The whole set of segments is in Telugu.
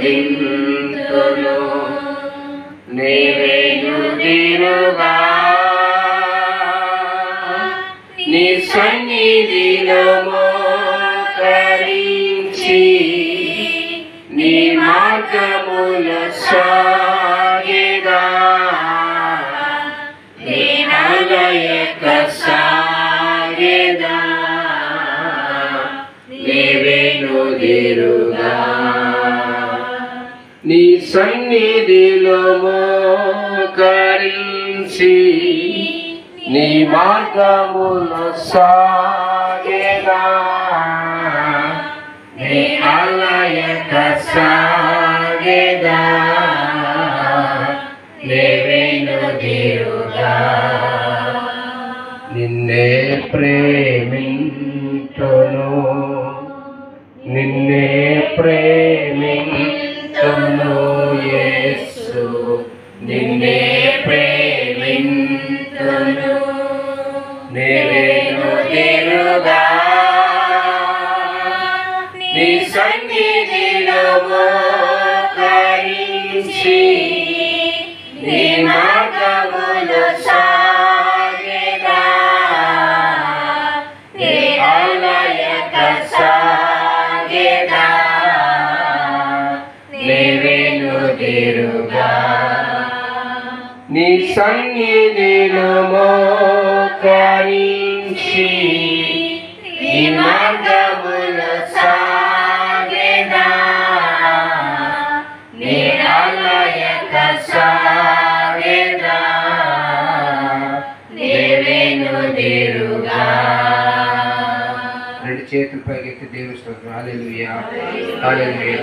ఆరాధింతును నీవేనుదిరుగా నీ సన్నిధిలో మోకరించి నీ మార్గములో సాగేదా దేవాలయక సాగేదా నీవేనుదిరుగా నీ సన్నిధిలో మోకరించి నీ మార్గములో సాగేదా నీ ఆలయక సాగేదా నీవేనుదిరుగా నిన్నే ప్రేమింతును నిన్నే ప్రేమింతును యేసు నిన్నే ప్రేమింతును నీవేనుదిరుగా నీ సన్నిధిలో మోకరించి నీ మార్గములో సాగేదా నీ ఆలయక సాగేదా నీవేనుదిరుగా నీ సన్నిధిలో మోకరించి నీ మార్గములో సాగేదా నీ ఆలయక సాగేదా నీవేనుదిరుగా రెండు చేతులు పైకెత్తి దేవుని స్తోత్రం హల్లెలూయా హల్లెలూయా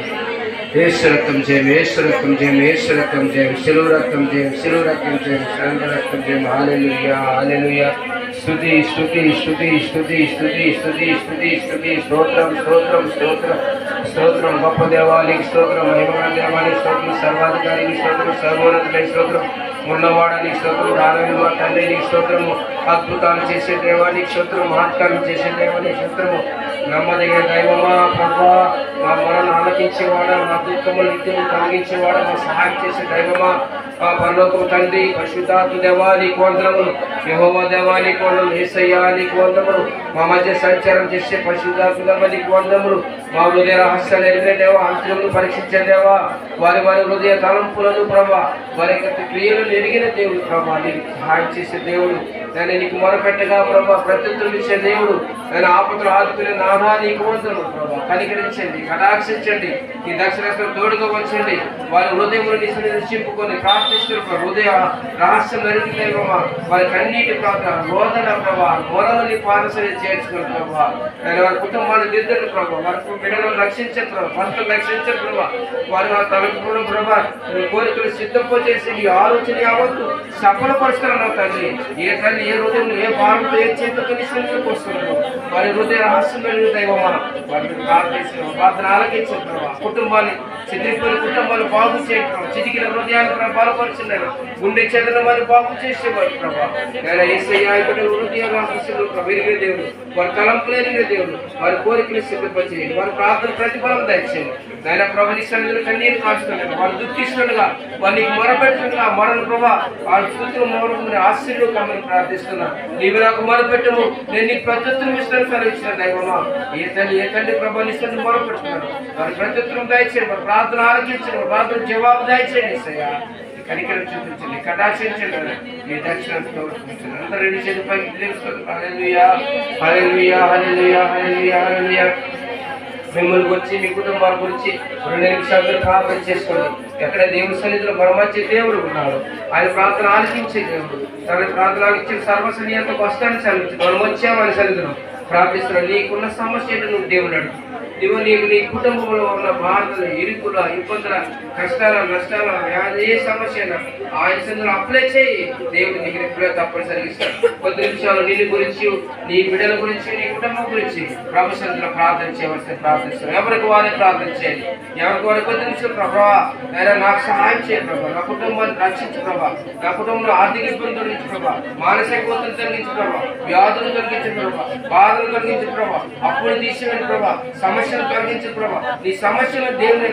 యేసు రక్తం జయం యేసు రక్తం జయం యేసు రక్తం జయం శిలువ రక్తం జయం శిలువ రక్తం జయం శరణ రక్తం జయం హల్లెలూయా హల్లెలూయా స్తుతి స్తుతి స్తుతి స్తుతి స్తుతి స్తుతి స్తుతి స్తుతి స్తోత్రం స్తోత్రం స్తోత్రం స్తోత్రం గొప్ప దేవానికి స్తోత్రం మహిమగల దేవానికి స్తోత్రం సర్వాధికారికి స్తోత్రం సర్వోన్నతునికి స్తోత్రం ఉన్నవాడానికి స్తోత్రం రాలేని మా తండ్రికి స్తోత్రము అద్భుతాలు చేసే దేవానికి స్తోత్రం మహత్కారం చేసే దేవానికి స్తోత్రము నమ్మదగిన దైవమా ప్రభువా మా మనల్ని ఆలకించేవాడా మా దుఃఖములు నిత్యం కలిగించేవాడా మా సహాయం చేసే దైవమా ఆ పరలోకము తండ్రి పరిశుద్ధాత్మ దేవా నీకు వందనములు యెహోవా దేవా నీకు వందనములు యేసయ్యా నీకు వందనములు మా మధ్య సంచారం చేసే పరిశుద్ధాత్మ దేవా నీకు వందనములు మా హృదయ రహస్యాలు ఎరిగిన దేవా అంతులను పరీక్షించే దేవా వారి వారి హృదయ తలంపులను ప్రభా వారి యొక్క క్రియలను ఎరిగిన దేవుడు ప్రభా నీకు సహాయం చేసే దేవుడు నేను నీకు మొరపెట్టగా ప్రభా ప్రత్యుత్తరం ఇచ్చే దేవుడు నేను ఆపదలు ఆదుకునే నాదా నీకు వందనములు ప్రభా కనికరించండి కటాక్షించండి ఈ దక్షిణాస్త్రం తోడుగా వచ్చండి వారి హృదయములు నిశ్చింపుకొని ప్రార్థిస్తున్న హృదయ రహస్యం ఎరిగిన దేవమా వారి కన్నీటి ప్రార్థన రోదన ప్రభా మొరలని పారసని చేర్చుకుని ప్రభా నేను వారి కుటుంబాన్ని దిద్దరు ప్రభా వారి బిడ్డలను రక్షించరు ప్రభా భర్తలు రక్షించరు ప్రభా వారి వారి తలపులను ప్రభా కోరికలు సిద్ధపచేసి ఈ ఆలోచన యావత్తు సఫలపరుస్తారన్న తండ్రి ఏ తల్లి ఏ హృదయం ఏ భారంతో ఏ చేతితో నిశ్చలకు వస్తున్నారు వారి హృదయ రహస్యం ఎరిగిన దైవమా వారిని ప్రార్థించిన ప్రార్థన ఆలకించిన ప్రభా కుటుంబాన్ని చిత్రిపోయిన కుటుంబాలు బాగు చేయడం చితికిన హృదయాన్ని బలపరిచిన గుండె చెందిన వారిని బాగు చేసేవారు ప్రభా నేను యేసయ్యా హృదయాలు విరిగిన దేవుడు వారి తలంపులు ఎరిగిన దేవుడు వారి కోరికలు సిద్ధపరిచేయండి వారి ప్రార్థన ప్రతిఫలం దయచేయండి నాయన ప్రభు నిశ్చలు కన్నీరు కాచుతున్నాడు వారు దుఃఖిస్తుండగా వారిని మొరపెట్టుండగా మరణ ప్రభా వారి స్థుతులు మౌనముని ఆశీర్లు కమ్మని ప్రార్థిస్తున్నా నీవు నాకు మొరపెట్టము నేను నీకు ప్రత్యుత్తరం ఇస్తాను సెలవిచ్చిన దైవమా ఏ తండ్రి ప్రభా నిశ్చలు మొరపెట్టున్నాడు వారి ప్రత్యుత్తరం దయచేయండి వారి ప్రార్థన ఆలకించండి ప్రార్థన జవాబు దయచేయండి యేసయ్యా కనికరం చూపించండి కటాక్షించండి మీ దర్శనంతో అందరూ రెండు చేతుల పైకి తెలుస్తుంది హల్లెలూయా హల్లెలూయా హల్లెలూయా హల్లెలూయా హల్లెలూయా మిమ్మల్ని గురించి మీ కుటుంబాల గురించి 2 నిమిషాలు ప్రార్థన చేసుకోండి ఎక్కడ దేవుని సన్నిధిలో పరమచ్చే దేవుడు ఉన్నాడు ఆయన ప్రార్థన ఆలకించే దేవుడు తన ప్రార్థన ఆలకించిన సర్వసనీయంతో కష్టాన్ని చదివించి మనం వచ్చామని సన్నిధిలో ప్రార్థిస్తున్నాడు నీకున్న సమస్య నువ్వు దేవుడు అడుగు నువ్వు నీకు నీ కుటుంబంలో ఉన్న బాధలు ఇరుకుల ఇబ్బందుల కష్టాల నష్టాల ఏ సమస్య ఆయన సన్నిధిలో అప్లై చేయి దేవుడు నీకు ఎప్పుడో తప్పనిసరిగా ఇస్తాడు 10 నిమిషాలు నిన్ను గురించి నీ బిడ్డల గురించి నీ కుటుంబం గురించి ప్రభు సన్నిధిలో ప్రార్థన చేయవలసిన ప్రార్థిస్తాం. ఎవరికి వారే ప్రార్థన చేయండి. ఎవరికి వారి కొద్ది నిమిషం ప్రభా అయినా నాకు సహాయం చేయండి ప్రభా, నా కుటుంబాన్ని రక్షించు ప్రభా, నా కుటుంబంలో ఆర్థిక ఇబ్బంది తొలగించు ప్రభా, మానసిక ఒత్తిడి తొలగించు ప్రభా, వ్యాధులు తొలగించు ప్రభా, బాధలు తొలగించు ప్రభా, అప్పులు తీసివేయండి ప్రభా, సమస్యలు తొలగించు ప్రభా. నీ సమస్యలు దేవుని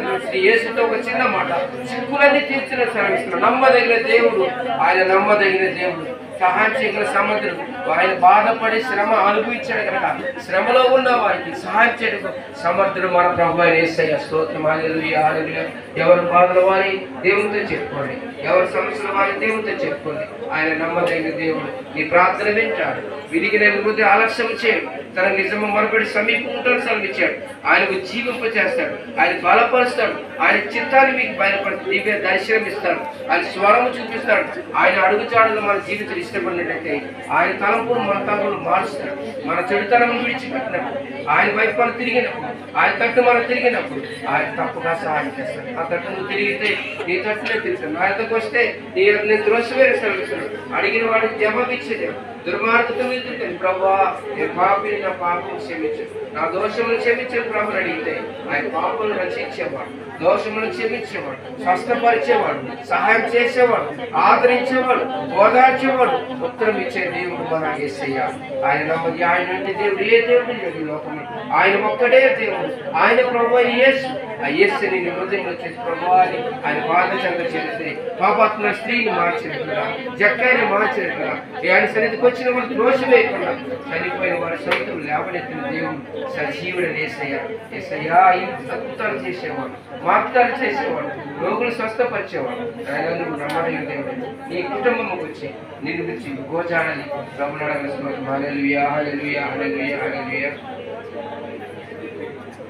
యేసుతో ఒక చిన్న మాట, చిక్కులన్నీ తీర్చిన సెలవిస్తున్నాడు. నమ్మదగిన దేవుడు ఆయన, నమ్మదగిన దేవుడు, సహాయం చేయగల సమర్థుడు. ఆయన బాధపడి శ్రమ అనుభవించాడు కనుక శ్రమలో ఉన్న వారికి సహాయం చేయడం సమర్థుడు మన ప్రభు అయిన యేసయ్య. స్తోత్రం. హల్లెలూయా, హల్లెలూయా. ఎవరు బాధల వారి దేవునితో చెప్పుకోండి, ఎవరి సమస్యల వారి దేవునితో చెప్పుకోండి. ఆయన నమ్మదగిన దేవుడు, నీ ప్రార్థన వింటాడు. విరిగిన హృదయ ఆలస్యం చేయడు, తన నిజము మరపడి సమీపంతో సెలవిచ్చాడు. ఆయనకు జీవింప చేస్తాడు, ఆయన బలపరుస్తాడు, ఆయన చిత్తాన్ని మీకు బయలుపడి దివ్య దర్శనం ఇస్తాడు, ఆయన స్వరము చూపిస్తాడు. ఆయన అడుగుచాడులో మన జీవితం ఇష్టపడినట్టయితే ఆయన తలంపులు మన తలంపులు మారుస్తాడు. మన చెడుతనం విడిచిపెట్టినప్పుడు, ఆయన వైపు మనం తిరిగినప్పుడు, ఆయన తట్టు మనం తిరిగినప్పుడు ఆయన తప్పుగా సహాయం చేస్తాడు. ఆ తట్టు నువ్వు తిరిగితే నీ తట్టునే తిరుగుతాడు. ఆయనకు వస్తే నేను త్రోసివేరే సెలవిస్తాడు. అడిగిన వాడికి జవాబు ఇచ్చేది. దుర్మార్గత వెళ్తుంది ప్రభా, నేను పాపిని, నా పాపం క్షమించు, నా దోషములు క్షమించే ప్రభుని అడిగితే ఆయన పాపములు రక్షించేవాడు, దోషములు క్షమించేవాడు, స్వస్థపరిచేవాడు, సహాయం చేసేవాడు, ఆదరించేవాడు, ఓదార్చేవాడు, ఉత్తరం ఇచ్చే దేవుడు మన యేసయ్య. ఆయన నమ్మది. ఆయన అంటే దేవుడు ఏ దేవుడు లేదు ఈ లోకంలో, ఆయన ఒక్కడే దేవుడు. ఆయన ప్రభు యేసు. ఆ యేసుని నీ హృదయంలో చేసి ప్రభు అని ఆయన బాధచంగా చేస్తే పాపాత్మ స్త్రీని మార్చేది కదా, జక్కాయని మార్చేది కదా, ఆయన సన్నిధికి వచ్చిన వాళ్ళు దోషం వేయకుండా చనిపోయిన వారి సొంతం లేవనెత్తిన దేవుడు సజీవుడని యేసయ్య. యేసయ్య ఇంత అద్భుతాలు చేసేవాడు, మార్పుతాలు చేసేవాడు, రోగులు స్వస్థపరిచేవాడు. ఆయన నువ్వు నమ్మదగిన దేవుడు. నీ కుటుంబంకి వచ్చి నిన్ను గురించి గోచారాన్ని ప్రభుని అడగలుస్తున్నాడు. హల్లెలూయా, హల్లెలూయా, హల్లెలూయా, హల్లెలూయా.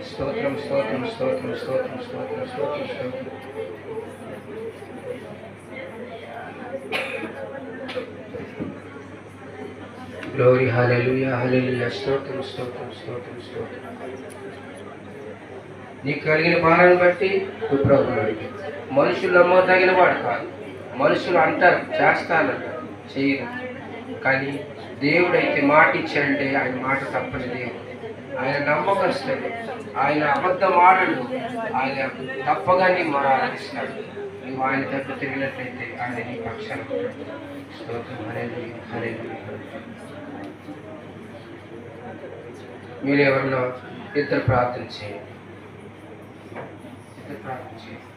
స్తోత్రం, స్తోత్రం, స్తోత్రం, స్తోత్రం, స్తోత్రం, స్తోత్రం, స్తోత్రం. గ్లోరీ, హల్లెలూయా, హల్లెలూయా. స్తోత్రం, స్తోత్రం, స్తోత్రం, స్తోత్రం. నీకు కలిగిన భారాన్ని బట్టి నువ్వు ప్రభువుని అడిగి. మనుషులు నమ్మదగిన వాడు కాదు. మనుషులు అంటారు, చేస్తానంటారు, చేయరు. కానీ దేవుడైతే మాట ఇచ్చాడంటే ఆయన మాట తప్పని దేవుడు. ఆయన నమ్మకస్తుడు, ఆయన అబద్ధం ఆడడు, ఆయన తప్పగా నీ మొర ఆలకిస్తాడు. నువ్వు ఆయన తప్పు తిరిగినట్లయితే ఆయన నీ పక్షాన ఉంటాడు. స్తోత్రం. హల్లెలూయా, హల్లెలూయా. మీరు ఎవరినో ఇద్దరు ప్రార్థన చేయండి, ఇద్దరు ప్రార్థన చేయండి.